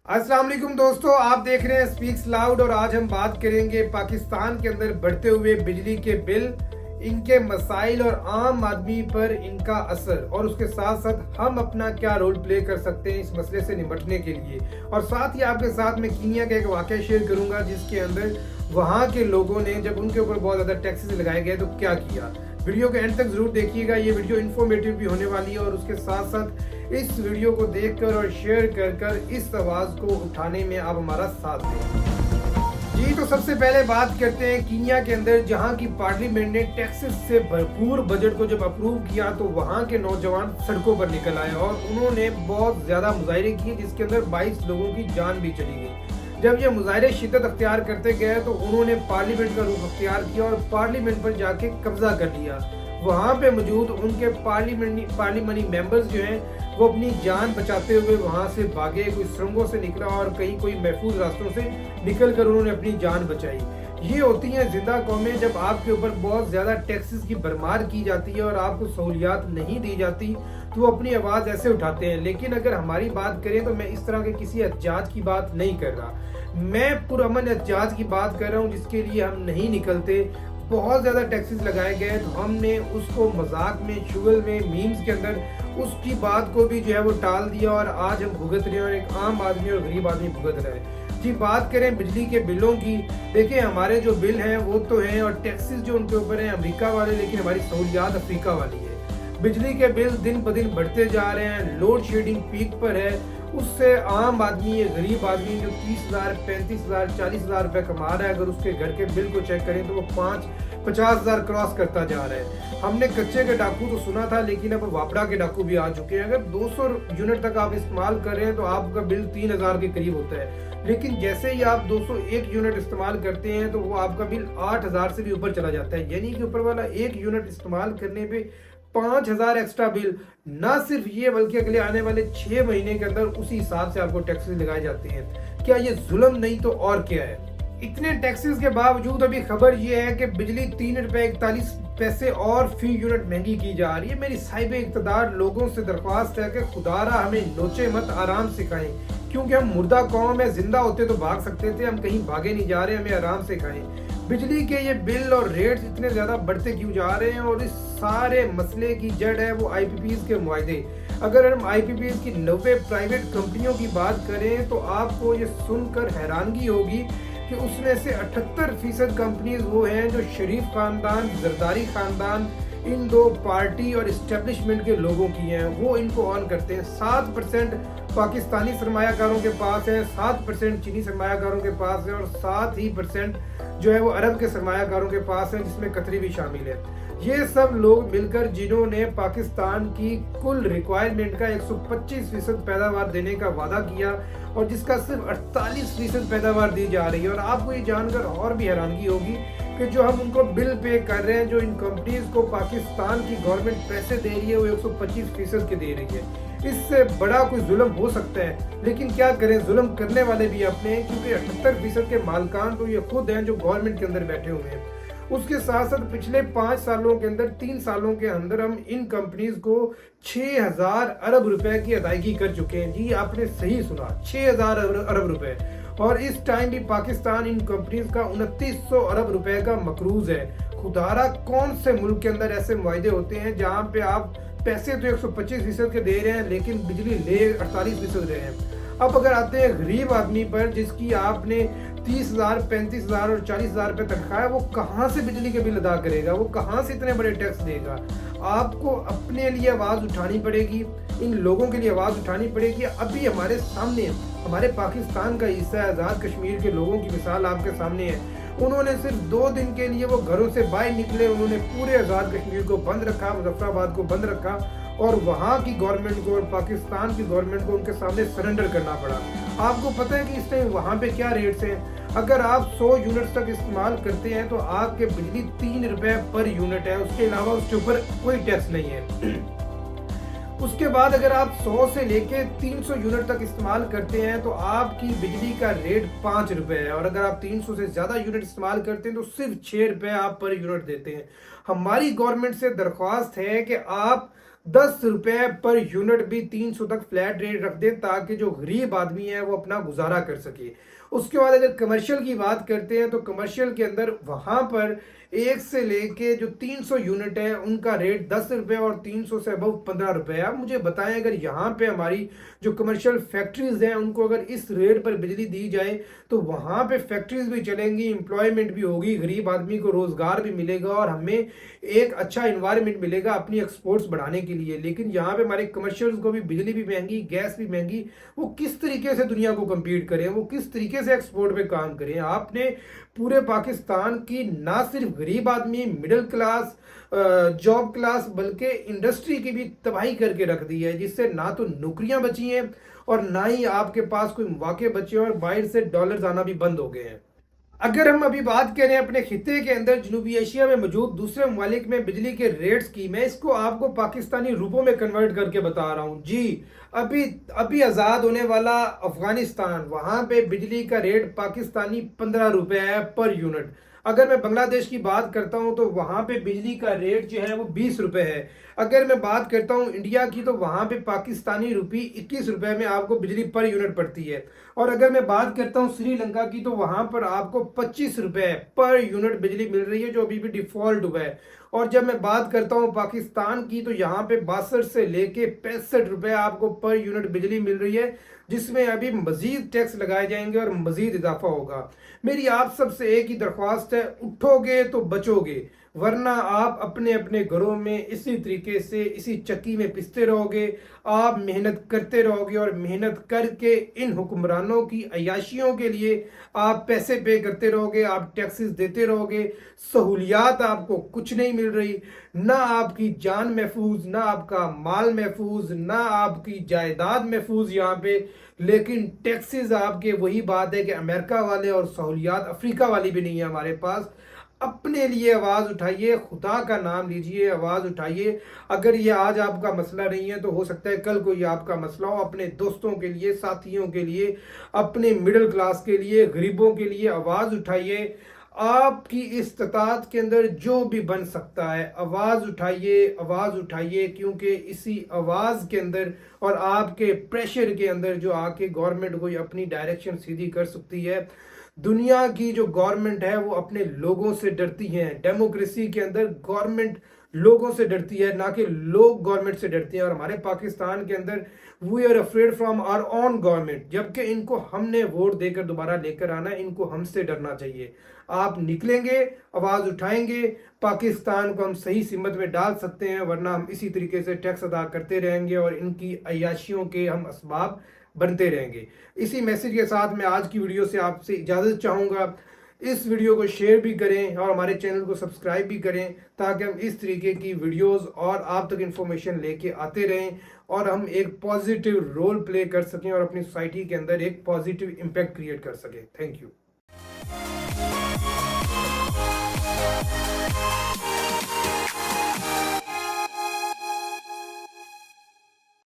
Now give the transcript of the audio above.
अस्सलाम वालेकुम दोस्तों, आप देख रहे हैं स्पीक्स लाउड और आज हम बात करेंगे पाकिस्तान के अंदर बढ़ते हुए बिजली के बिल, इनके मसाइल और आम आदमी पर इनका असर, और उसके साथ साथ हम अपना क्या रोल प्ले कर सकते हैं इस मसले से निपटने के लिए। और साथ ही आपके साथ मैं कीनिया का एक वाक़या शेयर करूंगा जिसके अंदर वहाँ के लोगों ने जब उनके ऊपर बहुत ज़्यादा टैक्सेस लगाए गए तो क्या किया। वीडियो के एंड तक जरूर देखिएगा, ये वीडियो इन्फॉर्मेटिव भी होने वाली है और उसके साथ साथ इस वीडियो को देखकर और शेयर कर इस आवाज़ को उठाने में आप हमारा साथ दें। जी, तो सबसे पहले बात करते हैं कीनिया के अंदर, जहां की पार्लियामेंट ने टैक्सेस से भरपूर बजट को जब अप्रूव किया तो वहां के नौजवान सड़कों पर निकल आए और उन्होंने बहुत ज़्यादा मुजाहरे किए जिसके अंदर 22 लोगों की जान भी चली गई। जब ये मुजाहरे शिद्दत अख्तियार करते गए तो उन्होंने पार्लियामेंट का रुख अख्तियार किया और पार्लियामेंट पर जाके कब्जा कर लिया। वहाँ पे मौजूद उनके पार्लियामेंट्री मेंबर्स जो हैं वो अपनी जान बचाते हुए वहाँ से भागे, कोई सुरंगों से निकला और कहीं कोई महफूज रास्तों से निकल कर उन्होंने अपनी जान बचाई। ये होती हैं जिंदा कौमें, जब आपके ऊपर बहुत ज़्यादा टैक्सेस की भरमार की जाती है और आपको सहूलियात नहीं दी जाती तो वो अपनी आवाज़ ऐसे उठाते हैं। लेकिन अगर हमारी बात करें तो मैं इस तरह के किसी एहतजाज की बात नहीं कर रहा, मैं पुरअमन एहतजाज की बात कर रहा हूँ जिसके लिए हम नहीं निकलते। बहुत ज़्यादा टैक्सेस लगाए गए तो हमने उसको मजाक में, शुगल में, मीम्स के अंदर उसकी बात को भी जो है वो टाल दिया और आज हम भुगत रहे हैं और एक आम आदमी और गरीब आदमी भुगत रहा है। जी, बात करें बिजली के बिलों की, देखिए हमारे जो बिल हैं वो तो हैं और टैक्सेस जो उनके ऊपर हैं अमेरिका वाले, लेकिन हमारी सहूलियात अफ्रीका वाली है। बिजली के बिल दिन ब दिन बढ़ते जा रहे हैं, लोड शेडिंग पीक पर है। उससे आम आदमी, गरीब आदमी जो 30,000, 35,000, 40,000 रुपए कमा रहा है, अगर उसके घर के बिल को चेक करें तो वो 50,000 क्रॉस करता जा रहा है। हमने कच्चे के डाकू तो सुना था, लेकिन अब वापड़ा के डाकू भी आ चुके हैं। अगर 200 यूनिट तक आप इस्तेमाल कर रहे हैं तो आपका बिल 3,000 के करीब होता है, लेकिन जैसे ही आप 201 यूनिट इस्तेमाल करते हैं तो वो आपका बिल 8,000 से भी ऊपर चला जाता है। यानी कि ऊपर वाला 1 यूनिट इस्तेमाल करने पे 5,000 एक्स्ट्रा बिल। ना सिर्फ ये बल्कि अगले आने वाले 6 महीने के अंदर उसी हिसाब से आपको टैक्सेस लगाए जाते हैं। क्या ये जुल्म नहीं तो और क्या है। इतने टैक्सेस के बावजूद अभी खबर ये है कि बिजली 3 रुपए 41 पैसे और फी यूनिट महंगी की जा रही है। मेरी साहिब इक़्तिदार लोगों से दरख्वास्त है कि खुदारा हमें नोचे मत, आराम से खाएं, क्योंकि हम मुर्दा कौम है। जिंदा होते तो भाग सकते थे, हम कहीं भागे नहीं जा रहे, हमें आराम से खाएं। बिजली के ये बिल और रेट्स इतने ज़्यादा बढ़ते क्यों जा रहे हैं, और इस सारे मसले की जड़ है वो IPPs के मुआहदे। अगर हम IPPs की 90 प्राइवेट कंपनियों की बात करें तो आपको ये सुनकर हैरानगी होगी कि उसमें से 78% कंपनीज वो हैं जो शरीफ खानदान, जरदारी खानदान, इन दो पार्टी और इस्टेब्लिशमेंट के लोगों की हैं, वो इनको ऑन करते हैं। 7% पाकिस्तानी सरमायाकारों के पास है, 7% चीनी सरमायाकारों के पास है और 7% जो है वो अरब के सरमायाकारों के पास है, जिसमें कतरी भी शामिल है। ये सब लोग मिलकर जिन्होंने पाकिस्तान की कुल रिक्वायरमेंट का 125% पैदावार देने का वादा किया और जिसका सिर्फ 48% पैदावार दी जा रही है। और आपको ये जानकर और भी हैरानगी होगी कि जो हम उनको बिल पे कर रहे हैं, जो इन कंपनीज को पाकिस्तान की गवर्नमेंट पैसे दे रही है, वो 125% के दे रही है। इससे बड़ा कोई जुल्म हो सकता है, लेकिन क्या करें, जुल्म करने वाले भी अपने हैं, क्योंकि 78% के मालकान तो ये खुद हैं जो गवर्नमेंट के अंदर बैठे हुए हैं। उसके साथ साथ पिछले 5 सालों के अंदर, 3 सालों के अंदर हम इन कंपनीज को 6,000 अरब रुपए की अदायगी कर चुके हैं। जी, आपने सही सुना, 6,000 अरब रुपए। और इस टाइम भी पाकिस्तान इन कंपनीज का 2900 अरब रुपए का मकरूज है। खुदारा कौन से मुल्क के अंदर ऐसे मुआहदे होते हैं जहां पे आप पैसे तो 125% के दे रहे हैं लेकिन बिजली ले 48% रहे हैं। अब अगर आते हैं गरीब आदमी पर, जिसकी आपने 30,000, 35,000 और 40,000 रुपये तनख्वाह है, वो कहाँ से बिजली के बिल अदा करेगा, वो कहाँ से इतने बड़े टैक्स देगा। आपको अपने लिए आवाज़ उठानी पड़ेगी, इन लोगों के लिए आवाज़ उठानी पड़ेगी। अभी हमारे सामने हमारे पाकिस्तान का हिस्सा आज़ाद कश्मीर के लोगों की मिसाल आपके सामने है। उन्होंने सिर्फ 2 दिन के लिए वो घरों से बाहर निकले, उन्होंने पूरे आज़ाद कश्मीर को बंद रखा, मुजफ्फराबाद को बंद रखा और वहाँ की गवर्नमेंट को और पाकिस्तान की गवर्नमेंट को उनके सामने सरेंडर करना पड़ा। आपको पता है कि इस टाइम वहाँ पे क्या रेट्स हैं। अगर आप 100 यूनिट तक इस्तेमाल करते हैं तो आपके बिजली 3 रुपए पर यूनिट है, उसके अलावा उसके ऊपर कोई टैक्स नहीं है। उसके बाद अगर आप 100 से लेके 300 यूनिट तक इस्तेमाल करते हैं तो आपकी बिजली का रेट 5 रुपए है, और अगर आप 300 से ज़्यादा यूनिट इस्तेमाल करते हैं तो सिर्फ 6 रुपए आप पर यूनिट देते हैं। हमारी गवर्नमेंट से दरख्वास्त है कि आप 10 रुपए पर यूनिट भी 300 तक फ्लैट रेट रख दें ताकि जो गरीब आदमी है वो अपना गुजारा कर सके। उसके बाद अगर कमर्शियल की बात करते हैं तो कमर्शियल के अंदर वहां पर 1 से लेके जो 300 यूनिट है उनका रेट 10 रुपए और 300 से अबव 15 रुपए है। आप मुझे बताएं, अगर यहाँ पे हमारी जो कमर्शियल फैक्ट्रीज हैं उनको अगर इस रेट पर बिजली दी जाए तो वहां पे फैक्ट्रीज भी चलेंगी, एम्प्लॉयमेंट भी होगी, गरीब आदमी को रोजगार भी मिलेगा और हमें एक अच्छा इन्वायरमेंट मिलेगा अपनी एक्सपोर्ट्स बढ़ाने के लिए। लेकिन यहाँ पे हमारे कमर्शियल्स को भी बिजली भी महंगी, गैस भी महंगी, वो किस तरीके से दुनिया को कम्पीट करें, वो किस तरीके से एक्सपोर्ट पे काम करें। आपने पूरे पाकिस्तान की ना सिर्फ गरीब आदमी, मिडिल क्लास, जॉब क्लास, बल्कि इंडस्ट्री की भी तबाही करके रख दी है, जिससे ना तो नौकरियां बची हैं और ना ही आपके पास कोई मौके बचे हैं और बाहर से डॉलर्स आना भी बंद हो गए हैं। अगर हम अभी बात करें अपने खिते के अंदर जनूबी एशिया में मौजूद दूसरे ममालिक में बिजली के रेट्स की, मैं इसको आपको पाकिस्तानी रुपयों में कन्वर्ट करके बता रहा हूँ जी। अभी अभी आज़ाद होने वाला अफगानिस्तान, वहां पे बिजली का रेट पाकिस्तानी 15 रुपए है पर यूनिट। अगर मैं बांग्लादेश की बात करता हूं तो वहां पे बिजली का रेट जो है वो 20 रुपए है। अगर मैं बात करता हूं इंडिया की तो वहां पे पाकिस्तानी रुपी 21 रुपए में आपको बिजली पर यूनिट पड़ती है। और अगर मैं बात करता हूं श्रीलंका की तो वहां पर आपको 25 रुपए पर यूनिट बिजली मिल रही है, जो अभी भी डिफॉल्ट हुआ है। और जब मैं बात करता हूं पाकिस्तान की तो यहाँ पे 62 से लेके 65 रुपए आपको पर यूनिट बिजली मिल रही है, जिसमें अभी मजीद टैक्स लगाए जाएंगे और मजीद इजाफा होगा। मेरी आप सबसे एक ही दरख्वास्त है, उठोगे तो बचोगे, वरना आप अपने अपने घरों में इसी तरीके से इसी चक्की में पिसते रहोगे। आप मेहनत करते रहोगे और मेहनत करके इन हुक्मरानों की अयाशियों के लिए आप पैसे पे करते रहोगे, आप टैक्सेस देते रहोगे। सहूलियात आपको कुछ नहीं मिल रही, ना आपकी जान महफूज, ना आपका माल महफूज, ना आपकी जायदाद महफूज यहाँ पे। लेकिन टैक्सेस आपके, वही बात है कि अमेरिका वाले और सहूलियात अफ्रीका वाली भी नहीं है हमारे पास। अपने लिए आवाज उठाइए, खुदा का नाम लीजिए, आवाज उठाइए। अगर ये आज आपका मसला नहीं है तो हो सकता है कल कोई आपका मसला हो। अपने दोस्तों के लिए, साथियों के लिए, अपने मिडिल क्लास के लिए, गरीबों के लिए आवाज उठाइए। आपकी इस्तात के अंदर जो भी बन सकता है आवाज उठाइए, आवाज उठाइए, क्योंकि इसी आवाज के अंदर और आपके प्रेशर के अंदर जो आके गवर्नमेंट कोई अपनी डायरेक्शन सीधी कर सकती है। दुनिया की जो गवर्नमेंट है वो अपने लोगों से डरती है। डेमोक्रेसी के अंदर गवर्नमेंट लोगों से डरती है, ना कि लोग गवर्नमेंट से डरते हैं। और हमारे पाकिस्तान के अंदर we are afraid from our own government, जबकि इनको हमने वोट देकर दोबारा लेकर आना है, इनको हमसे डरना चाहिए। आप निकलेंगे, आवाज उठाएंगे, पाकिस्तान को हम सही सिमत में डाल सकते हैं, वरना हम इसी तरीके से टैक्स अदा करते रहेंगे और इनकी अयाशियों के हम असबाब बनते रहेंगे। इसी मैसेज के साथ मैं आज की वीडियो से आपसे इजाजत चाहूंगा। इस वीडियो को शेयर भी करें और हमारे चैनल को सब्सक्राइब भी करें, ताकि हम इस तरीके की वीडियोस और आप तक इंफॉर्मेशन लेके आते रहें और हम एक पॉजिटिव रोल प्ले कर सकें और अपनी सोसाइटी के अंदर एक पॉजिटिव इम्पैक्ट क्रिएट कर सकें। Thank you.